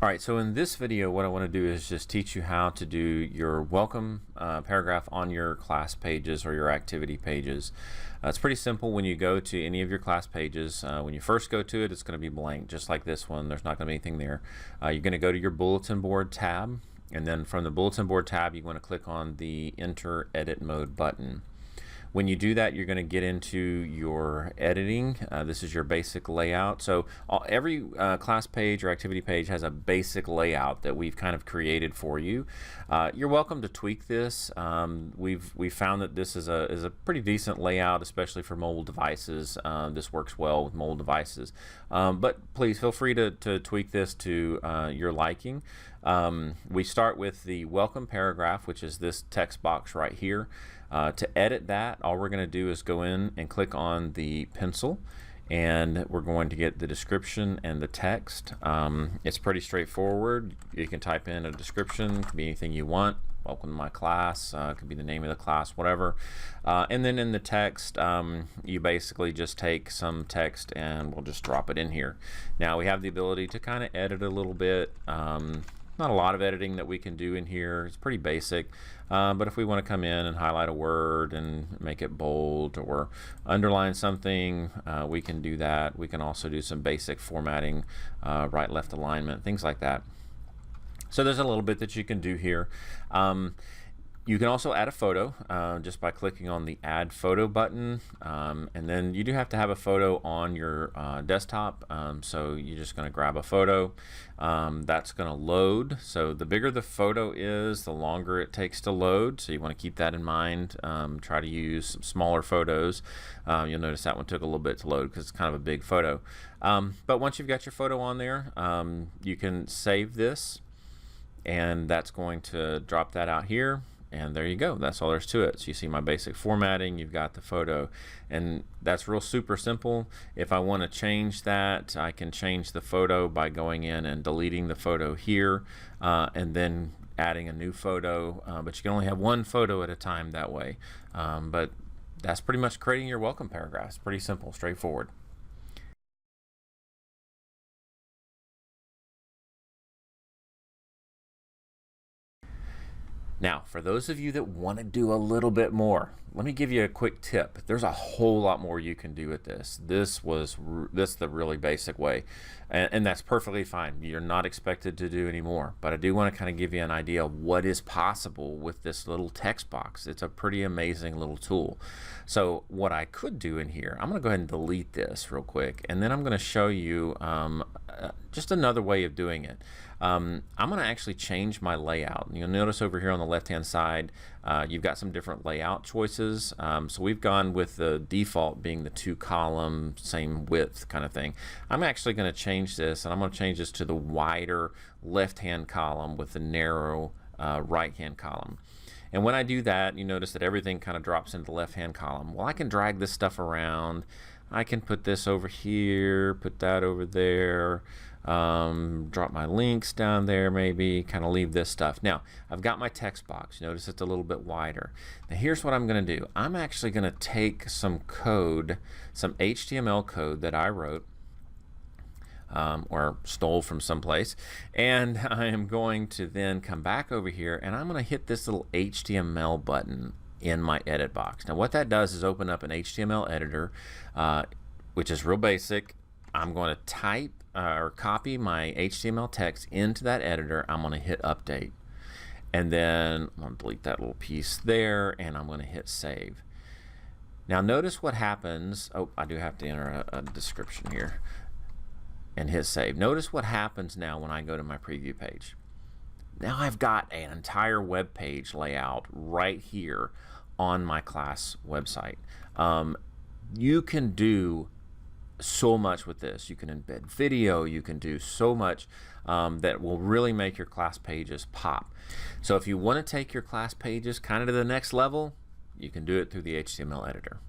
Alright, so in this video what I want to do is just teach you how to do your welcome paragraph on your class pages or your activity pages. It's pretty simple. When you go to any of your class pages, when you first go to it, it's going to be blank, just like this one. There's not going to be anything there. You're going to go to your Bulletin Board tab, and then from the Bulletin Board tab you want to click on the Enter Edit Mode button. When you do that, you're going to get into your editing. This is your basic layout. So every class page or activity page has a basic layout that we've kind of created for you. You're welcome to tweak this. We've found that this is a pretty decent layout, especially for mobile devices. This works well with mobile devices. But please feel free to tweak this to your liking. We start with the welcome paragraph, which is this text box right here. To edit that, all we're going to do is go in and click on the pencil, and we're going to get the description and the text. It's pretty straightforward. You can type in a description, it could be anything you want. Welcome to my class, it could be the name of the class, whatever. And then in the text, you basically just take some text and we'll just drop it in here. Now we have the ability to kind of edit a little bit. Not a lot of editing that we can do in here. It's pretty basic, but if we want to come in and highlight a word and make it bold or underline something, we can do that. We can also do some basic formatting, right left alignment, things like that. So there's a little bit that you can do here. You can also add a photo just by clicking on the Add Photo button, and then you do have to have a photo on your desktop, so you're just going to grab a photo. That's going to load. So the bigger the photo is, the longer it takes to load, so you want to keep that in mind. Try to use some smaller photos. You'll notice that one took a little bit to load because it's kind of a big photo. But once you've got your photo on there, you can save this, and that's going to drop that out here. And there you go. That's all there's to it. So you see my basic formatting, you've got the photo, and that's real super simple. If I want to change that, I can change the photo by going in and deleting the photo here, and then adding a new photo, but you can only have one photo at a time that way. But that's pretty much creating your welcome paragraphs. Pretty simple, straightforward. Now, for those of you that want to do a little bit more, let me give you a quick tip. There's a whole lot more you can do with this. This is the really basic way, and that's perfectly fine. You're not expected to do any more, but I do want to kind of give you an idea of what is possible with this little text box. It's a pretty amazing little tool. So what I could do in here, I'm going to go ahead and delete this real quick, and then I'm going to show you just another way of doing it. I'm going to actually change my layout. You'll notice over here on the left hand side you've got some different layout choices. So we've gone with the default being the 2-column, same width kind of thing. I'm actually going to change this, and I'm going to change this to the wider left hand column with the narrow right hand column. And when I do that, you notice that everything kind of drops into the left hand column. Well, I can drag this stuff around. I can put this over here, put that over there, drop my links down there, maybe kind of leave this stuff. Now I've got my text box. Notice it's a little bit wider. Now here's what I'm going to do. I'm actually going to take some code, some HTML code that I wrote or stole from someplace, and I am going to then come back over here, and I'm going to hit this little HTML button in my edit box. Now what that does is open up an HTML editor, which is real basic. I'm going to type or copy my HTML text into that editor. I'm going to hit update, and then I'm going to delete that little piece there, and I'm going to hit save. Now notice what happens. Oh, I do have to enter a description here and hit save. Notice what happens now when I go to my preview page. Now I've got an entire web page layout right here on my class website. You can do so much with this. You can embed video, you can do so much that will really make your class pages pop. So if you want to take your class pages kind of to the next level, you can do it through the HTML editor.